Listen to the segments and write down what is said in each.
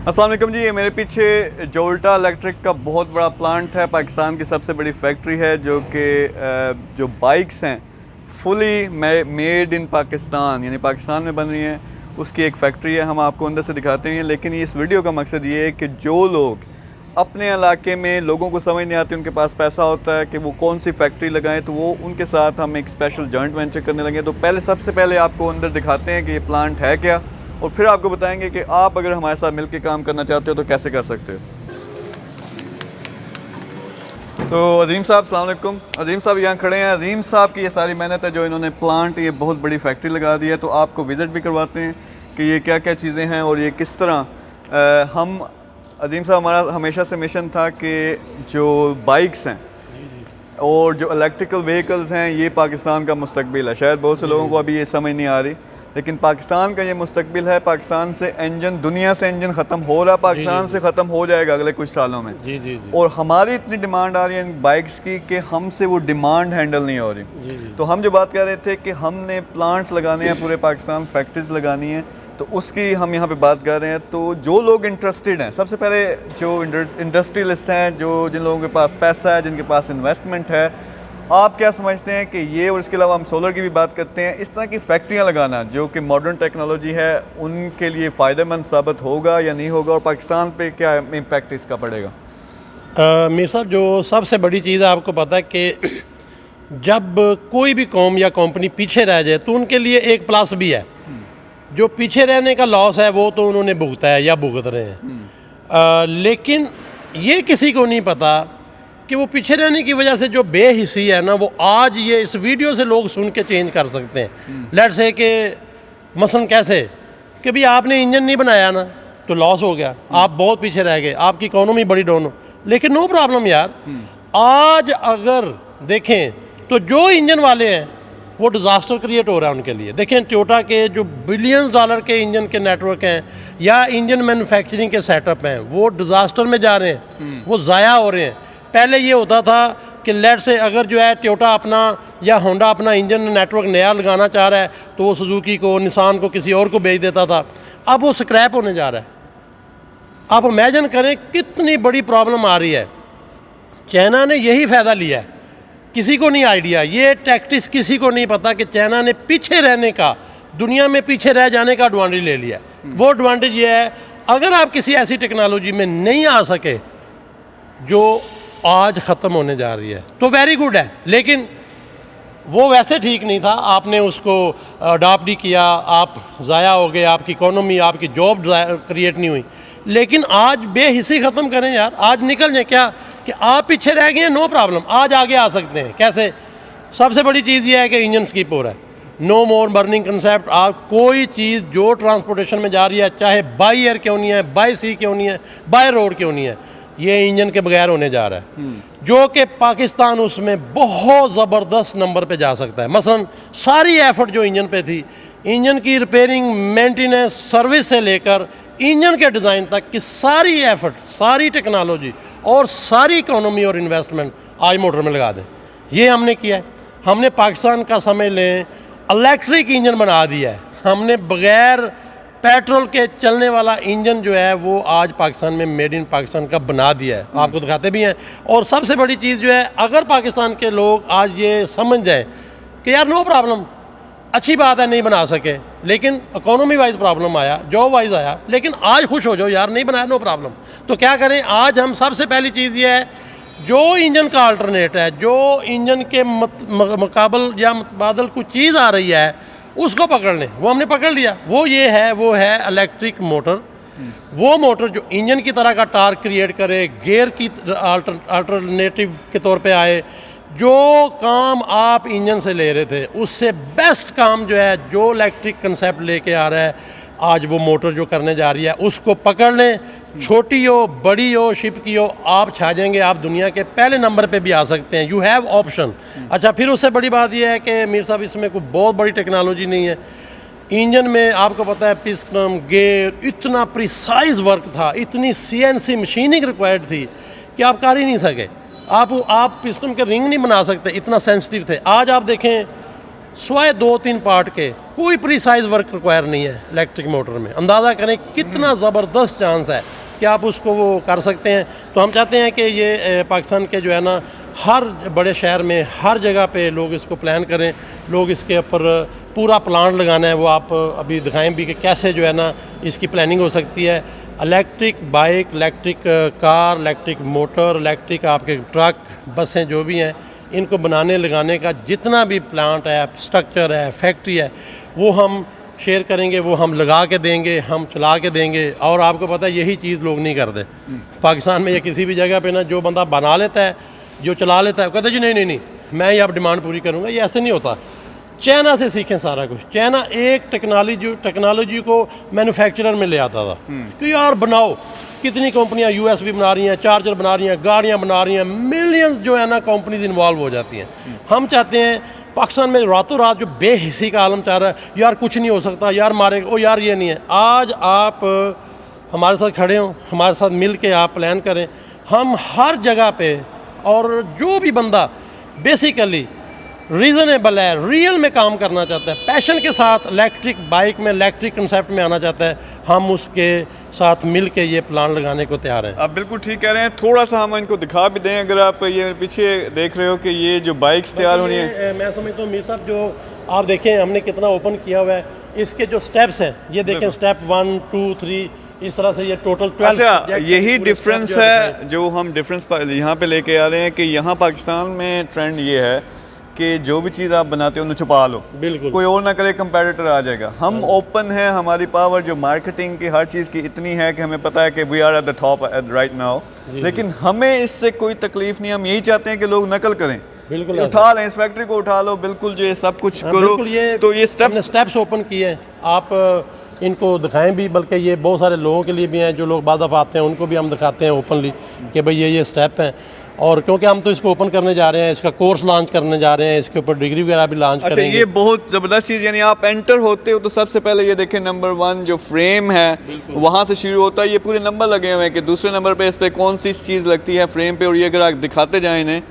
अस्सलाम वालेकुम जी। ये मेरे पीछे जोल्टा इलेक्ट्रिक का बहुत बड़ा प्लांट है। पाकिस्तान की सबसे बड़ी फैक्ट्री है जो कि जो बाइक्स हैं फुली मेड इन पाकिस्तान, यानी पाकिस्तान में बन रही हैं, उसकी एक फैक्ट्री है। हम आपको अंदर से दिखाते हैं। लेकिन इस वीडियो का मकसद ये है कि जो लोग अपने इलाके में लोगों को समझ नहीं आती, उनके पास पैसा होता है कि वो कौन सी फैक्ट्री लगाएं, तो वो उनके साथ हम एक स्पेशल जॉइंट वेंचर करने लगे। तो सबसे पहले आपको अंदर दिखाते हैं कि ये प्लांट है क्या, और फिर आपको बताएंगे कि आप अगर हमारे साथ मिलकर काम करना चाहते हो तो कैसे कर सकते हो। तो अजीम साहब, अस्सलाम वालेकुम। अजीम साहब यहाँ खड़े हैं। अजीम साहब की ये सारी मेहनत है जो इन्होंने प्लांट, ये बहुत बड़ी फैक्ट्री लगा दी है। तो आपको विज़िट भी करवाते हैं कि ये क्या क्या चीज़ें हैं और ये किस तरह हम अजीम साहब, हमारा हमेशा से मिशन था कि जो बाइक्स हैं और जो इलेक्ट्रिकल व्हीकल्स हैं, ये पाकिस्तान का मुस्तकबिल है। शायद बहुत से लोगों को अभी ये समझ नहीं आ रही, लेकिन पाकिस्तान का ये मुस्तकबिल है। पाकिस्तान से इंजन, दुनिया से इंजन ख़त्म हो रहा, पाकिस्तान से ख़त्म हो जाएगा अगले कुछ सालों में। और हमारी इतनी डिमांड आ रही है इन बाइक्स की कि हमसे वो डिमांड हैंडल नहीं हो रही। तो हम जो बात कर रहे थे कि हमने प्लांट्स लगाने हैं पूरे पाकिस्तान, फैक्ट्रीज लगानी है, तो उसकी हम यहाँ पे बात कर रहे हैं। तो जो लोग इंटरेस्टेड हैं, सबसे पहले जो इंडस्ट्रियलिस्ट हैं, जिन लोगों के पास पैसा है, जिनके पास इन्वेस्टमेंट है, आप क्या समझते हैं कि ये, और इसके अलावा हम सोलर की भी बात करते हैं, इस तरह की फैक्ट्रियाँ लगाना जो कि मॉडर्न टेक्नोलॉजी है, उनके लिए फ़ायदेमंद साबित होगा या नहीं होगा, और पाकिस्तान पे क्या इम्पैक्ट इसका पड़ेगा? मीर साहब, जो सबसे बड़ी चीज़ है, आपको पता है कि जब कोई भी कौम या कंपनी पीछे रह जाए तो उनके लिए एक प्लस भी है। जो पीछे रहने का लॉस है वो तो उन्होंने भुगता है या भुगत रहे हैं, लेकिन ये किसी को नहीं पता कि वो पीछे रहने की वजह से जो बेहिसी है ना, वो आज ये इस वीडियो से लोग सुन के चेंज कर सकते हैं। लेट्स से कि मसलन कैसे कि भी आपने इंजन नहीं बनाया ना तो लॉस हो गया, आप बहुत पीछे रह गए, आपकी इकोनॉमी बड़ी डाउन हो, लेकिन नो प्रॉब्लम यार। आज अगर देखें तो जो इंजन वाले हैं वो डिज़ास्टर क्रिएट हो रहा है उनके लिए। देखें टोयोटा के जो बिलियंस डॉलर के इंजन के नेटवर्क हैं या इंजन मैन्युफैक्चरिंग के सेटअप हैं, वो डिज़ास्टर में जा रहे हैं, वो ज़ाया हो रहे हैं। पहले ये होता था कि लेट से अगर जो है टोयोटा अपना या होंडा अपना इंजन नेटवर्क नया लगाना चाह रहा है तो वो सुजुकी को, निसान को, किसी और को बेच देता था। अब वो स्क्रैप होने जा रहा है। आप इमेजिन करें कितनी बड़ी प्रॉब्लम आ रही है। चाइना ने यही फ़ायदा लिया है, किसी को नहीं आइडिया, ये टैक्टिक्स किसी को नहीं पता कि चाइना ने पीछे रहने का, दुनिया में पीछे रह जाने का एडवांटेज ले लिया। वो एडवांटेज ये है, अगर आप किसी ऐसी टेक्नोलॉजी में नहीं आ सके जो आज ख़त्म होने जा रही है तो वेरी गुड है, लेकिन वो वैसे ठीक नहीं था, आपने उसको अडॉप्ट नहीं किया, आप ज़ाया हो गए, आपकी इकोनॉमी, आपकी जॉब क्रिएट नहीं हुई। लेकिन आज बेहिसी ख़त्म करें यार, आज निकल जाए। क्या कि आप पीछे रह गए हैं, नो प्रॉब्लम, आज आगे आ सकते हैं। कैसे? सबसे बड़ी चीज़ ये है कि इंजन स्किप हो रहा है, नो मोर बर्निंग कंसेप्ट। आप कोई चीज़ जो ट्रांसपोर्टेशन में जा रही है, चाहे बाई एयर क्यों नहीं है, बाई सी क्यों नहीं है, बाय रोड क्यों नहीं है, ये इंजन के बगैर होने जा रहा है, जो कि पाकिस्तान उसमें बहुत ज़बरदस्त नंबर पे जा सकता है। मसलन सारी एफर्ट जो इंजन पे थी, इंजन की रिपेयरिंग, मेंटेनेंस, सर्विस से लेकर इंजन के डिज़ाइन तक की सारी एफर्ट, सारी टेक्नोलॉजी और सारी इकोनॉमी और इन्वेस्टमेंट आज मोटर में लगा दें। ये हमने किया है। हमने पाकिस्तान का समझ लें इलेक्ट्रिक इंजन बना दिया है। हमने बग़ैर पेट्रोल के चलने वाला इंजन जो है वो आज पाकिस्तान में मेड इन पाकिस्तान का बना दिया है, आपको दिखाते भी हैं। और सबसे बड़ी चीज़ जो है, अगर पाकिस्तान के लोग आज ये समझ जाएं कि यार नो प्रॉब्लम, अच्छी बात है नहीं बना सके, लेकिन इकोनॉमी वाइज प्रॉब्लम आया, जॉब वाइज आया, लेकिन आज खुश हो जाओ यार, नहीं बनाया, नो प्रॉब्लम। तो क्या करें? आज हम सबसे पहली चीज़ ये है, जो इंजन का अल्टरनेट है, जो इंजन के मुकाबल या मुतबादल कुछ चीज़ आ रही है, उसको पकड़ लें। वो हमने पकड़ लिया, वो है इलेक्ट्रिक मोटर। वो मोटर जो इंजन की तरह का टार्क क्रिएट करे, गियर की अल्टरनेटिव के तौर पे आए, जो काम आप इंजन से ले रहे थे उससे बेस्ट काम जो है, जो इलेक्ट्रिक कंसेप्ट लेके आ रहा है आज वो मोटर जो करने जा रही है, उसको पकड़ लें। छोटी हो, बड़ी हो, शिप की हो, आप छा जाएंगे, आप दुनिया के पहले नंबर पे भी आ सकते हैं। You have option. अच्छा, फिर उससे बड़ी बात यह है कि मीर साहब, इसमें कोई बहुत बड़ी टेक्नोलॉजी नहीं है। इंजन में आपको पता है पिस्टन, गेयर, इतना प्रिसाइज वर्क था, इतनी CNC मशीनिंग रिक्वायर्ड थी कि आप कर ही नहीं सके। आप पिस्टन के रिंग नहीं बना सकते, इतना सेंसिटिव थे। आज आप देखें स्वाय 2-3 पार्ट के कोई प्रीसाइज वर्क रिक्वायर नहीं है इलेक्ट्रिक मोटर में। अंदाज़ा करें कितना ज़बरदस्त चांस है कि आप उसको वो कर सकते हैं। तो हम चाहते हैं कि ये पाकिस्तान के जो है ना हर बड़े शहर में हर जगह पे लोग इसको प्लान करें, लोग इसके ऊपर पूरा प्लांट लगाना है। वो आप अभी दिखाएं भी कि कैसे जो है ना इसकी प्लानिंग हो सकती है। Electric bike, electric car, electric motor, electric आपके ट्रक, बसें जो भी हैं, इनको बनाने लगाने का जितना भी प्लांट है, स्ट्रक्चर है, फैक्ट्री है, वो हम शेयर करेंगे, वो हम लगा के देंगे, हम चला के देंगे। और आपको पता है यही चीज़ लोग नहीं करते पाकिस्तान में या किसी भी जगह पे ना। जो बंदा बना लेता है, जो चला लेता है, कहता है जी नहीं मैं ये अब डिमांड पूरी करूँगा। ये ऐसे नहीं होता। चाइना से सीखें सारा कुछ। चाइना एक टेक्नोलॉजी को मैन्युफैक्चरर में ले आता था कि यार बनाओ। कितनी कंपनियां USB बना रही हैं, चार्जर बना रही हैं, गाड़ियां बना रही हैं, मिलियंस जो है ना कंपनीज इन्वॉल्व हो जाती हैं। हम चाहते हैं पाकिस्तान में रातों रात जो बेहिसी का आलम चाह रहा है, यार कुछ नहीं हो सकता, यार मारेगा, ओ यार ये नहीं है। आज आप हमारे साथ खड़े हों, हमारे साथ मिल के आप प्लान करें। हम हर जगह पे, और जो भी बंदा बेसिकली रीज़नेबल है, रियल में काम करना चाहता है, पैशन के साथ इलेक्ट्रिक बाइक में, इलेक्ट्रिक कंसेप्ट में आना चाहता है, हम उसके साथ मिल के ये प्लान लगाने को तैयार हैं। आप बिल्कुल ठीक कह रहे हैं। थोड़ा सा हम इनको दिखा भी दें। अगर आप ये पीछे देख रहे हो कि ये जो बाइक्स तैयार होनी है, मैं समझता हूँ मीर साहब, जो आप देखें हमने कितना ओपन किया हुआ है, इसके जो स्टेप्स हैं ये देखें, स्टेप 1, 2, 3, इस तरह से ये टोटल 12। अच्छा, यही डिफरेंस है जो हम डिफरेंस यहाँ पे लेके आ रहे हैं कि यहाँ पाकिस्तान में ट्रेंड ये है कि जो भी चीज़ आप बनाते हो उन्हें छुपा लो, बिल्कुल कोई और ना करे, कंपेटिटर आ जाएगा। हम ओपन है, हमारी पावर जो मार्केटिंग की हर चीज़ की इतनी है कि हमें पता है कि we are at the top right now. लेकिन हमें इससे कोई तकलीफ नहीं। हम यही चाहते हैं कि लोग नकल करें, बिल्कुल उठा लें, इस फैक्ट्री को उठा लो, बिल्कुल जो ये सब कुछ करो। तो ये स्टेप्स ओपन किए हैं, आप इनको दिखाएं भी, बल्कि ये बहुत सारे लोगों के लिए भी हैं जो लोग बाद दफ़ा आते हैं, उनको भी हम दिखाते हैं ओपनली कि भाई ये स्टेप हैं। और क्योंकि हम तो इसको ओपन करने जा रहे हैं, इसका कोर्स लॉन्च करने जा रहे हैं, इसके ऊपर डिग्री वगैरह भी लॉन्च करेंगे। ये बहुत ज़बरदस्त चीज़, यानी आप एंटर होते हो तो सबसे पहले ये देखें, नंबर 1 जो फ्रेम है वहाँ से शुरू होता है। ये पूरे नंबर लगे हुए हैं कि दूसरे नंबर पे इस पर कौन सी चीज़ लगती है फ्रेम पे, और ये अगर आप दिखाते जाएं इन्हें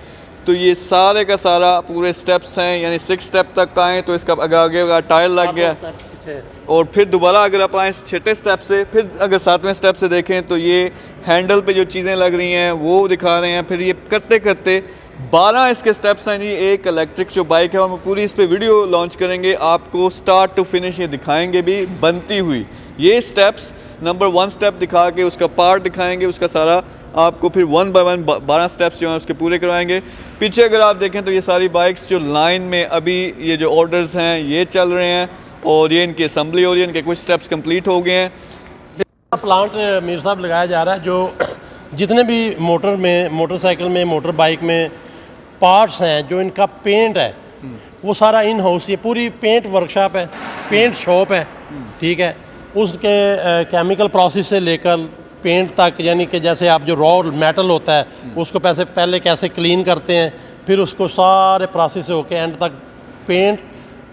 तो ये सारे का सारा पूरे स्टेप्स हैं। यानी 6 स्टेप तक आएँ तो इसका आगे का टायर लग गया, और फिर दोबारा अगर आप आएँ 6ठे स्टेप से, फिर अगर 7वें स्टेप से देखें तो ये हैंडल पे जो चीज़ें लग रही हैं वो दिखा रहे हैं। फिर ये करते करते 12 इसके स्टेप्स हैं जी। एक इलेक्ट्रिक जो बाइक है, और हम पूरी इस पे वीडियो लॉन्च करेंगे, आपको स्टार्ट टू फिनिश ये दिखाएंगे भी बनती हुई। ये स्टेप्स नंबर 1 स्टेप दिखा के उसका पार्ट दिखाएंगे, उसका सारा आपको फिर 1 बाय 1 12 स्टेप्स जो हैं उसके पूरे करवाएंगे। पीछे अगर आप देखें तो ये सारी बाइक्स जो लाइन में अभी ये जो ऑर्डर्स हैं ये चल रहे हैं, और ये इनकी असम्बली हो रही है, इनके कुछ स्टेप्स कंप्लीट हो गए हैं। प्लांट मीर साहब लगाया जा रहा है, जो जितने भी मोटर में, मोटरसाइकिल में, मोटर बाइक में पार्ट्स हैं, जो इनका पेंट है वो सारा इन हाउस, ये पूरी पेंट वर्कशॉप है, पेंट शॉप है, ठीक है। उसके केमिकल प्रोसेस से लेकर पेंट तक, यानी कि जैसे आप जो रॉ मेटल होता है उसको पहले कैसे क्लीन करते हैं, फिर उसको सारे प्रोसेस से होके एंड तक पेंट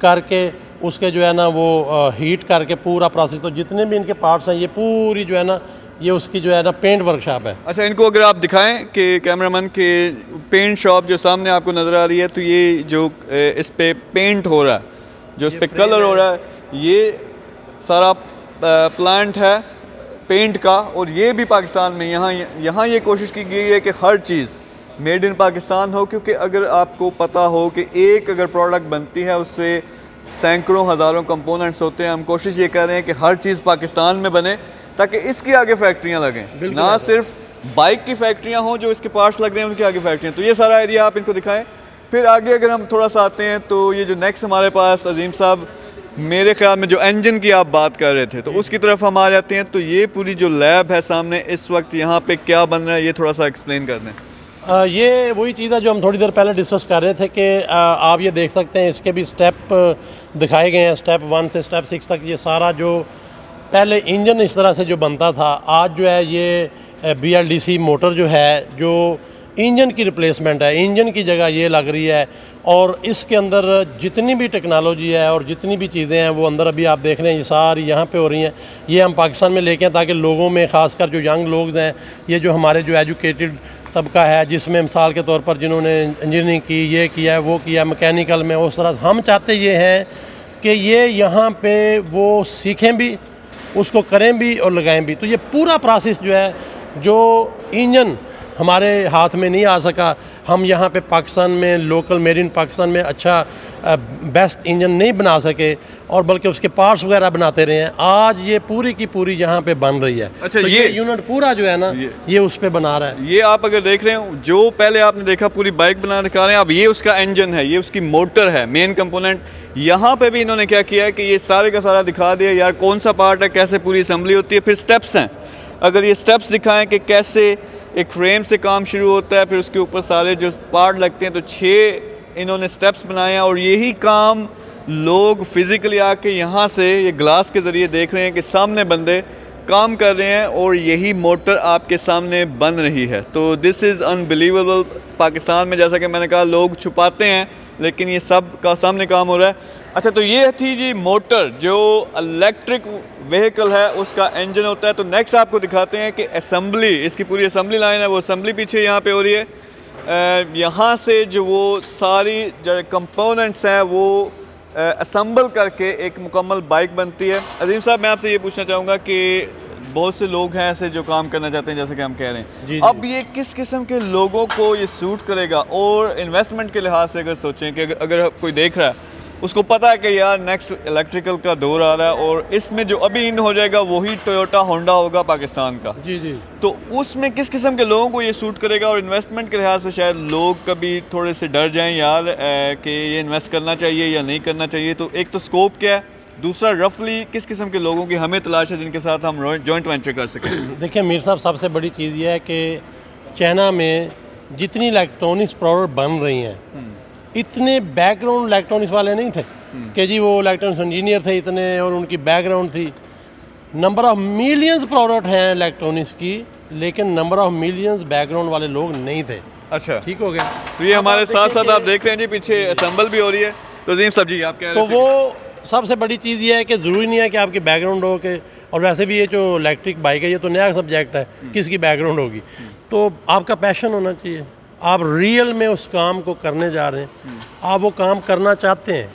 करके उसके जो है ना वो हीट करके पूरा प्रोसेस। तो जितने भी इनके पार्ट्स हैं ये पूरी जो है ना ये उसकी जो है ना पेंट वर्कशॉप है। अच्छा, इनको अगर आप दिखाएं कि कैमरामैन के पेंट शॉप जो सामने आपको नज़र आ रही है, तो ये जो इस पे पेंट हो रहा है, जो इस पे कलर हो रहा है, ये सारा प्लांट है पेंट का। और ये भी पाकिस्तान में यहाँ ये कोशिश की गई है कि हर चीज़ मेड इन पाकिस्तान हो, क्योंकि अगर आपको पता हो कि एक अगर प्रोडक्ट बनती है उससे सैकड़ों हज़ारों कंपोनेंट्स होते हैं। हम कोशिश ये कर रहे हैं कि हर चीज़ पाकिस्तान में बने ताकि इसकी आगे फैक्ट्रियाँ लगें, ना सिर्फ बाइक की फैक्ट्रियाँ हों जो इसके पार्ट्स लग रहे हैं उनकी आगे फैक्ट्रियाँ। तो ये सारा एरिया आप इनको दिखाएं। फिर आगे अगर हम थोड़ा सा आते हैं तो ये जो नेक्स्ट हमारे पास अजीम साहब, मेरे ख्याल में जो इंजन की आप बात कर रहे थे, तो उसकी तरफ हम आ जाते हैं। तो ये पूरी जो लैब है सामने इस वक्त, यहाँ पे क्या बन रहा है ये थोड़ा सा एक्सप्लेन कर दें। ये वही चीज़ है जो हम थोड़ी देर पहले डिस्कस कर रहे थे कि आप ये देख सकते हैं इसके भी स्टेप दिखाए गए हैं, स्टेप 1 से स्टेप 6 तक। ये सारा जो पहले इंजन इस तरह से जो बनता था, आज जो है ये BLDC मोटर जो है, जो इंजन की रिप्लेसमेंट है, इंजन की जगह ये लग रही है। और इसके अंदर जितनी भी टेक्नोलॉजी है और जितनी भी चीज़ें हैं वो अंदर अभी आप देख रहे हैं ये सारी यहाँ पे हो रही हैं। ये हम पाकिस्तान में लेके हैं ताकि लोगों में, ख़ासकर जो यंग लोग हैं, ये जो हमारे जो एजुकेटेड तबका है जिसमें मिसाल के तौर पर जिन्होंने इंजीनियरिंग की, ये किया, वो किया, मैकेनिकल में, उस तरह हम चाहते ये हैं कि ये यहाँ पे वो सीखें भी, उसको करें भी और लगाएं भी। तो ये पूरा प्रोसेस जो है, जो इंजन हमारे हाथ में नहीं आ सका, हम यहाँ पे पाकिस्तान में लोकल मेड इन पाकिस्तान में अच्छा बेस्ट इंजन नहीं बना सके और बल्कि उसके पार्ट्स वगैरह बनाते रहे हैं, आज ये पूरी की पूरी यहाँ पे बन रही है। अच्छा, तो ये यूनिट पूरा जो है ना ये उस पे बना रहा है। ये आप अगर देख रहे हो, जो पहले आपने देखा पूरी बाइक बना दिखा रहे हैं, अब ये उसका इंजन है, ये उसकी मोटर है, मेन कंपोनेंट। यहाँ पे भी इन्होंने क्या किया है कि ये सारे का सारा दिखा दिया यार, कौन सा पार्ट है, कैसे पूरी असेंबली होती है, फिर स्टेप्स हैं। अगर ये स्टेप्स दिखाएं कि कैसे एक फ्रेम से काम शुरू होता है, फिर उसके ऊपर सारे जो पार्ट लगते हैं, तो 6 इन्होंने स्टेप्स बनाए हैं। और यही काम लोग फिज़िकली आके यहाँ से ये ग्लास के ज़रिए देख रहे हैं कि सामने बंदे काम कर रहे हैं और यही मोटर आपके सामने बन रही है। तो दिस इज़ अनबिलीवेबल। पाकिस्तान में जैसा कि मैंने कहा लोग छुपाते हैं, लेकिन ये सब का सामने काम हो रहा है। अच्छा, तो ये थी जी मोटर, जो इलेक्ट्रिक व्हीकल है उसका इंजन होता है। तो नेक्स्ट आपको दिखाते हैं कि असेंबली, इसकी पूरी असेंबली लाइन है, वो असेंबली पीछे यहाँ पे हो रही है। यहाँ से जो वो सारी जो कंपोनेंट्स हैं वो असेंबल करके एक मुकम्मल बाइक बनती है। अजीम साहब, मैं आपसे ये पूछना चाहूँगा कि बहुत से लोग हैं ऐसे जो काम करना चाहते हैं, जैसे कि हम कह रहे हैं, अब ये किस किस्म के लोगों को ये सूट करेगा? और इन्वेस्टमेंट के लिहाज से अगर सोचें कि अगर कोई देख रहा है, उसको पता है कि यार नेक्स्ट इलेक्ट्रिकल का दौर आ रहा है और इसमें जो अभी इन हो जाएगा वही टोयोटा होंडा होगा पाकिस्तान का, जी, तो उसमें किस किस्म के लोगों को ये सूट करेगा? और इन्वेस्टमेंट के लिहाज से शायद लोग कभी थोड़े से डर जाएं यार कि ये इन्वेस्ट करना चाहिए या नहीं करना चाहिए। तो एक तो स्कोप क्या है, दूसरा रफली किस किस्म के लोगों की हमें तलाश है जिनके साथ हम जॉइंट वेंचर कर सकें? देखिए मीर साहब, सबसे बड़ी चीज़ ये है कि चाइना में जितनी इलेक्ट्रॉनिक्स प्रोडक्ट बन रही हैं, इतने बैकग्राउंड इलेक्ट्रॉनिक्स वाले नहीं थे कि जी वो इलेक्ट्रॉनिक्स इंजीनियर थे इतने और उनकी बैकग्राउंड थी। नंबर ऑफ मिलियंस प्रोडक्ट हैं इलेक्ट्रॉनिक्स की, लेकिन नंबर ऑफ मिलियंस बैकग्राउंड वाले लोग नहीं थे। अच्छा, ठीक हो गया। तो ये हमारे साथ साथ आप देख रहे हैं जी पीछे असेंबल भी हो रही है। तो अजीम साहब जी, आप कह रहे थे, तो वो सबसे बड़ी चीज़ ये है कि ज़रूरी नहीं है कि आपकी बैकग्राउंड हो के, और वैसे भी ये जो इलेक्ट्रिक बाइक है ये तो नया सब्जेक्ट है, किसकी बैकग्राउंड होगी, तो आपका पैशन होना चाहिए, आप रियल में उस काम को करने जा रहे हैं, आप वो काम करना चाहते हैं,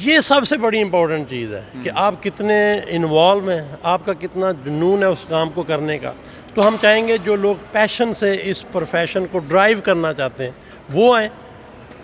ये सबसे बड़ी इम्पोर्टेंट चीज़ है कि आप कितने इन्वॉल्व हैं, आपका कितना जुनून है उस काम को करने का। तो हम चाहेंगे जो लोग पैशन से इस प्रोफेशन को ड्राइव करना चाहते हैं वो आएँ,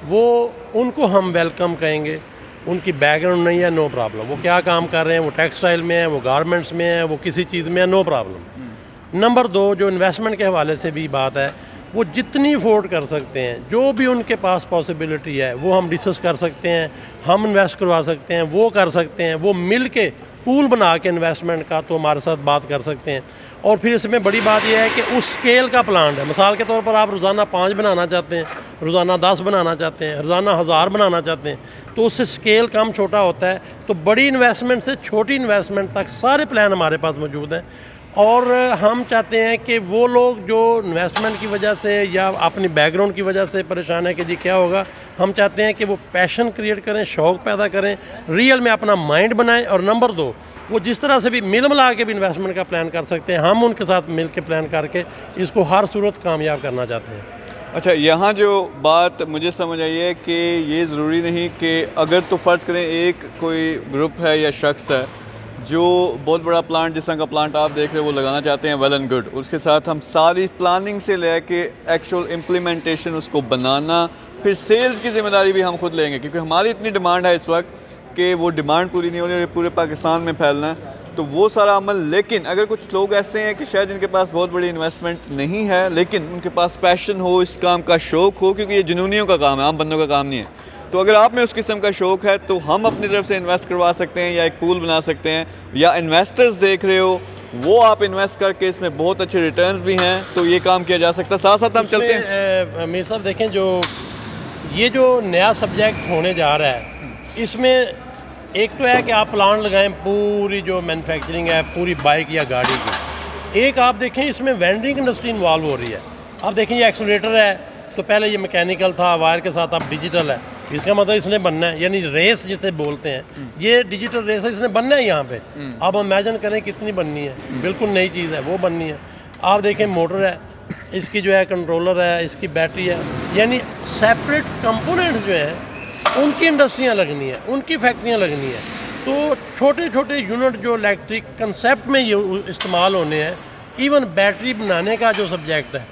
वो उनको हम वेलकम कहेंगे। उनकी बैकग्राउंड नहीं है, नो प्रॉब्लम, वो क्या काम कर रहे हैं, वो टेक्सटाइल में है, वो गारमेंट्स में है, वो किसी चीज़ में है, नो प्रॉब्लम। नंबर 2, जो इन्वेस्टमेंट के हवाले से भी बात है, वो जितनी अफोर्ड कर सकते हैं, जो भी उनके पास पॉसिबिलिटी है वो हम डिस्कस कर सकते हैं, हम इन्वेस्ट करवा सकते हैं, वो कर सकते हैं, वो मिल के पूल बना के इन्वेस्टमेंट का तो हमारे साथ बात कर सकते हैं। और फिर इसमें बड़ी बात यह है कि उस स्केल का प्लान है। मिसाल के तौर पर आप रोज़ाना 5 बनाना चाहते हैं, रोज़ाना 10 बनाना चाहते हैं, रोज़ाना 1000 बनाना चाहते हैं, तो उससे स्केल कम छोटा होता है। तो बड़ी इन्वेस्टमेंट से छोटी इन्वेस्टमेंट तक सारे प्लान हमारे पास मौजूद हैं। और हम चाहते हैं कि वो लोग जो इन्वेस्टमेंट की वजह से या अपनी बैकग्राउंड की वजह से परेशान है कि जी क्या होगा, हम चाहते हैं कि वो पैशन क्रिएट करें, शौक़ पैदा करें, रियल में अपना माइंड बनाएं। और नंबर 2, वो जिस तरह से भी मिल मिला के भी इन्वेस्टमेंट का प्लान कर सकते हैं, हम उनके साथ मिल के प्लान करके इसको हर सूरत कामयाब करना चाहते हैं। अच्छा, यहाँ जो बात मुझे समझ आई है कि ये ज़रूरी नहीं कि अगर तो फ़र्ज़ करें एक कोई ग्रुप है या शख्स है जो बहुत बड़ा प्लांट, जिस तरह का प्लांट आप देख रहे हो वो लगाना चाहते हैं, वेल एंड गुड, उसके साथ हम सारी प्लानिंग से लेके एक्चुअल इम्प्लीमेंटेशन, उसको बनाना, फिर सेल्स की ज़िम्मेदारी भी हम खुद लेंगे, क्योंकि हमारी इतनी डिमांड है इस वक्त कि वो डिमांड पूरी नहीं हो रही है, पूरे पाकिस्तान में फैलना है, तो वो सारा अमल। लेकिन अगर कुछ लोग ऐसे हैं कि शायद इनके पास बहुत बड़ी इन्वेस्टमेंट नहीं है, लेकिन उनके पास पैशन हो, इस काम का शौक़ हो, क्योंकि ये जुनूनियों का काम है, आम बंदों का काम नहीं है, तो अगर आप में उस किस्म का शौक़ है तो हम अपनी तरफ से इन्वेस्ट करवा सकते हैं या एक पूल बना सकते हैं, या इन्वेस्टर्स देख रहे हो वो आप इन्वेस्ट करके इसमें बहुत अच्छे रिटर्न्स भी हैं, तो ये काम किया जा सकता है। साथ साथ हम चलते हैं मीर साहब, देखें जो ये जो नया सब्जेक्ट होने जा रहा है, इसमें एक तो है कि आप प्लांट लगाएं पूरी जो मैन्युफैक्चरिंग है पूरी बाइक या गाड़ी की, एक आप देखें इसमें वेंडरिंग इंडस्ट्री इन्वॉल्व हो रही है। आप देखें ये एक्सीलरेटर है, तो पहले ये मैकेनिकल था, वायर के साथ अब डिजिटल है, इसका मतलब इसने बनना है, यानी रेस जिसे बोलते हैं, ये डिजिटल रेस है, इसने बनना है यहाँ पे। अब इमेजिन करें कितनी बननी है, बिल्कुल नई चीज़ है, वो बननी है। आप देखें मोटर है, इसकी जो है कंट्रोलर है, इसकी बैटरी है, यानी सेपरेट कंपोनेंट्स जो हैं उनकी इंडस्ट्रियाँ लगनी है, उनकी फैक्ट्रियाँ लगनी है। तो छोटे छोटे यूनिट जो इलेक्ट्रिक कंसेप्ट में ये इस्तेमाल होने हैं, इवन बैटरी बनाने का जो सब्जेक्ट है,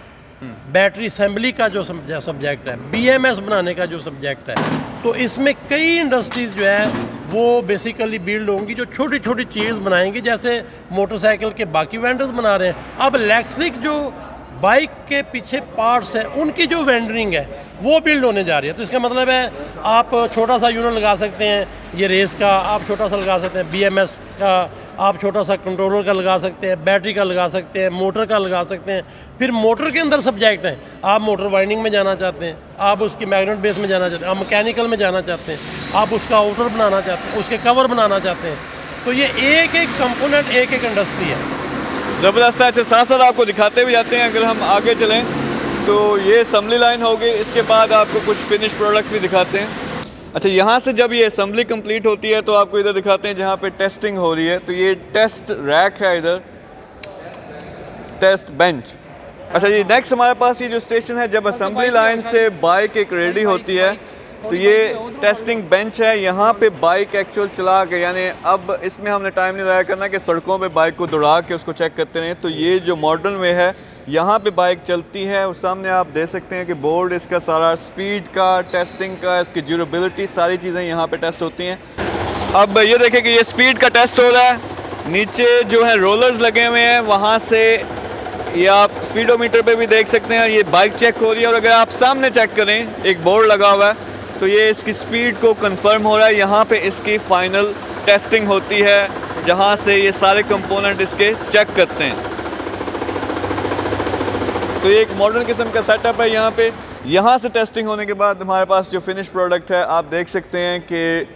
बैटरी असेंबली का जो सब्जेक्ट है, BMS बनाने का जो सब्जेक्ट है, तो इसमें कई इंडस्ट्रीज़ जो है वो बेसिकली बिल्ड होंगी जो छोटी छोटी चीज़ बनाएंगी, जैसे मोटरसाइकिल के बाकी वेंडर्स बना रहे हैं। अब इलेक्ट्रिक जो बाइक के पीछे पार्ट्स हैं उनकी जो वेंडरिंग है वो बिल्ड होने जा रही है। तो इसका मतलब है आप छोटा सा यूनिट लगा सकते हैं, ये रेस का आप छोटा सा लगा सकते हैं, BMS का आप छोटा सा कंट्रोलर का लगा सकते हैं, बैटरी का लगा सकते हैं, मोटर का लगा सकते हैं। फिर मोटर के अंदर सब्जेक्ट हैं, आप मोटर वाइंडिंग में जाना चाहते हैं, आप उसकी मैग्नेट बेस में जाना चाहते हैं, आप मैकेनिकल में जाना चाहते हैं, आप उसका आउटर बनाना चाहते हैं, उसके कवर बनाना चाहते हैं। तो ये एक एक कंपोनेंट एक एक इंडस्ट्री है। ज़बरदस्त है। अच्छा, साथ साथ आपको दिखाते भी जाते हैं। अगर हम आगे चलें तो ये असम्बली लाइन होगी, इसके बाद आपको कुछ फिनिश प्रोडक्ट्स भी दिखाते हैं। अच्छा, यहाँ से जब ये असम्बली कंप्लीट होती है तो आपको इधर दिखाते हैं जहाँ पे टेस्टिंग हो रही है। तो ये टेस्ट रैक है, इधर टेस्ट बेंच। अच्छा, ये नेक्स्ट हमारे पास ये जो स्टेशन है, जब असम्बली लाइन से बाइक एक रेडी होती है तो ये टेस्टिंग बेंच है। यहाँ पे बाइक एक्चुअल चला के, यानी अब इसमें हमने टाइम नहीं ज़ाया करना कि सड़कों पे बाइक को दौड़ा के उसको चेक करते रहें। तो ये जो मॉडर्न वे है, यहाँ पे बाइक चलती है और सामने आप देख सकते हैं कि बोर्ड इसका सारा स्पीड का, टेस्टिंग का, इसकी ड्यूरेबिलिटी, सारी चीज़ें यहाँ पे टेस्ट होती हैं। अब ये देखें कि ये स्पीड का टेस्ट हो रहा है, नीचे जो है रोलर्स लगे हुए हैं, वहाँ से ये आप स्पीडोमीटर पे भी देख सकते हैं, ये बाइक चेक हो रही है। और अगर आप सामने चेक करें, एक बोर्ड लगा हुआ है, तो ये इसकी स्पीड को कंफर्म हो रहा है। यहाँ पे इसकी फाइनल टेस्टिंग होती है, जहाँ से ये सारे कंपोनेंट इसके चेक करते हैं। तो ये एक मॉडर्न किस्म का सेटअप है यहाँ पे। यहाँ से टेस्टिंग होने के बाद हमारे पास जो फिनिश प्रोडक्ट है, आप देख सकते हैं कि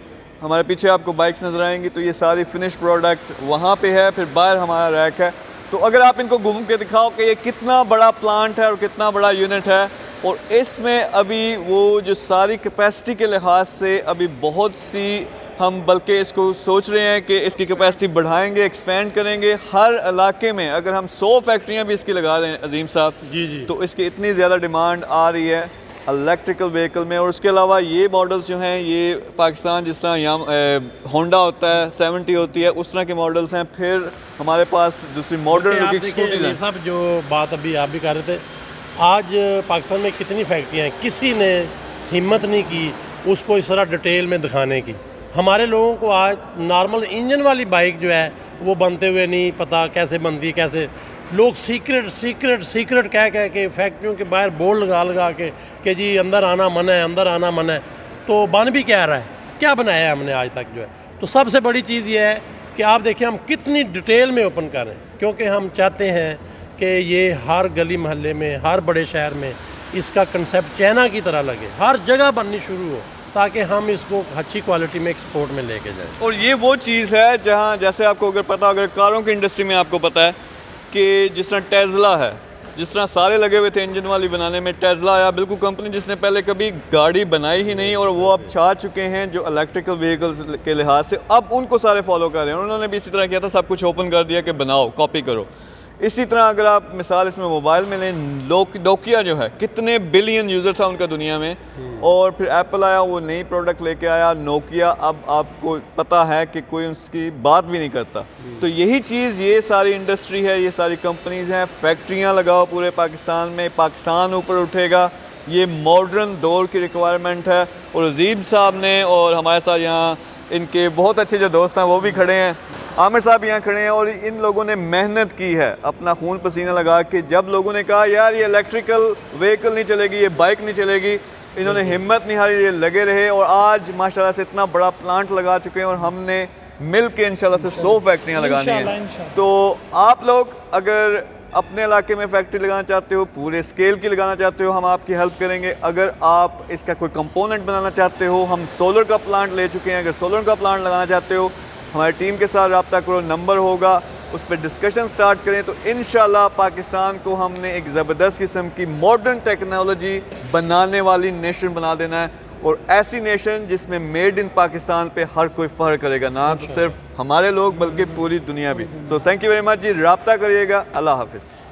हमारे पीछे आपको बाइक्स नज़र आएंगी। तो ये सारी फिनिश प्रोडक्ट वहाँ पे है, फिर बाहर हमारा रैक है। तो अगर आप इनको घूम के दिखाओ कि ये कितना बड़ा प्लांट है और कितना बड़ा यूनिट है, और इसमें अभी वो जो सारी कैपेसिटी के लिहाज से अभी बहुत सी हम बल्कि इसको सोच रहे हैं कि इसकी कैपेसिटी बढ़ाएंगे, एक्सपेंड करेंगे। हर इलाके में अगर हम 100 फैक्ट्रियां भी इसकी लगा दें अजीम साहब, जी। तो इसकी इतनी ज़्यादा डिमांड आ रही है इलेक्ट्रिकल व्हीकल में। और उसके अलावा ये मॉडल्स जो हैं, ये पाकिस्तान जिस तरह यहाँ होंडा होता है, 70 होती है, उस तरह के मॉडल्स हैं। फिर हमारे पास दूसरी मॉडर्न लुकिंग स्कूटीज हैं। साहब जो बात अभी आप भी कर रहे थे, आज पाकिस्तान में कितनी फैक्ट्रियाँ हैं, किसी ने हिम्मत नहीं की उसको इस तरह डिटेल में दिखाने की। हमारे लोगों को आज नॉर्मल इंजन वाली बाइक जो है वो बनते हुए नहीं पता कैसे बनती है, कैसे लोग सीक्रेट कह के फैक्ट्रियों के बाहर बोर्ड लगा के कि जी अंदर आना मना है, अंदर आना मना है। तो बन भी क्या रहा है, क्या बनाया है हमने आज तक जो है। तो सबसे बड़ी चीज़ ये है कि आप देखिए हम कितनी डिटेल में ओपन कर रहे हैं, क्योंकि हम चाहते हैं कि ये हर गली मोहल्ले में, हर बड़े शहर में इसका कंसेप्ट चाइना की तरह लगे, हर जगह बननी शुरू हो, ताकि हम इसको अच्छी क्वालिटी में एक्सपोर्ट में लेके जाएं। और ये वो चीज़ है जहाँ, जैसे आपको अगर पता, अगर कारों की इंडस्ट्री में आपको पता है कि जिस तरह टेस्ला है, जिस तरह सारे लगे हुए थे इंजन वाली बनाने में, टेस्ला आया, बिल्कुल कंपनी जिसने पहले कभी गाड़ी बनाई ही नहीं, और वो अब छा चुके हैं जो इलेक्ट्रिकल व्हीकल्स के लिहाज से। अब उनको सारे फॉलो कर रहे हैं। उन्होंने भी इसी तरह किया था, सब कुछ ओपन कर दिया कि बनाओ, कॉपी करो। इसी तरह अगर आप मिसाल इसमें मोबाइल में लें, नोकिया जो है, कितने बिलियन यूज़र था उनका दुनिया में, और फिर एप्पल आया, वो नई प्रोडक्ट लेके आया नोकिया। अब आपको पता है कि कोई उसकी बात भी नहीं करता। तो यही चीज़ ये सारी इंडस्ट्री है, ये सारी कंपनीज़ हैं। फैक्ट्रियाँ लगाओ पूरे पाकिस्तान में, पाकिस्तान ऊपर उठेगा। ये मॉडर्न दौर की रिक्वायरमेंट है। और अजीम साहब ने, और हमारे साथ यहाँ इनके बहुत अच्छे जो दोस्त हैं वो भी खड़े हैं, आमिर साहब यहाँ खड़े हैं, और इन लोगों ने मेहनत की है अपना खून पसीना लगा के। जब लोगों ने कहा यार ये इलेक्ट्रिकल व्हीकल नहीं चलेगी, ये बाइक नहीं चलेगी, इन्होंने हिम्मत नहीं हारी, ये लगे रहे। और आज माशाल्लाह से इतना बड़ा प्लांट लगा चुके हैं, और हमने मिल के इंशाल्लाह से 100 फैक्ट्रियाँ लगानी हैं। तो आप लोग अगर अपने इलाके में फैक्ट्री लगाना चाहते हो, पूरे स्केल की लगाना चाहते हो, हम आपकी हेल्प करेंगे। अगर आप इसका कोई कंपोनेंट बनाना चाहते हो, हम सोलर का प्लांट ले चुके हैं, अगर सोलर का प्लांट लगाना चाहते हो, हमारी टीम के साथ रब्ता करो, नंबर होगा, उस पर डिस्कशन स्टार्ट करें। तो इंशाल्लाह पाकिस्तान को हमने एक ज़बरदस्त किस्म की मॉडर्न टेक्नोलॉजी बनाने वाली नेशन बना देना है, और ऐसी नेशन जिसमें मेड इन पाकिस्तान पे हर कोई फ़ख्र करेगा, ना तो सिर्फ हमारे लोग बल्कि पूरी दुनिया भी। So thank you very much ji, रब्ता करिएगा। अल्लाह हाफिज़।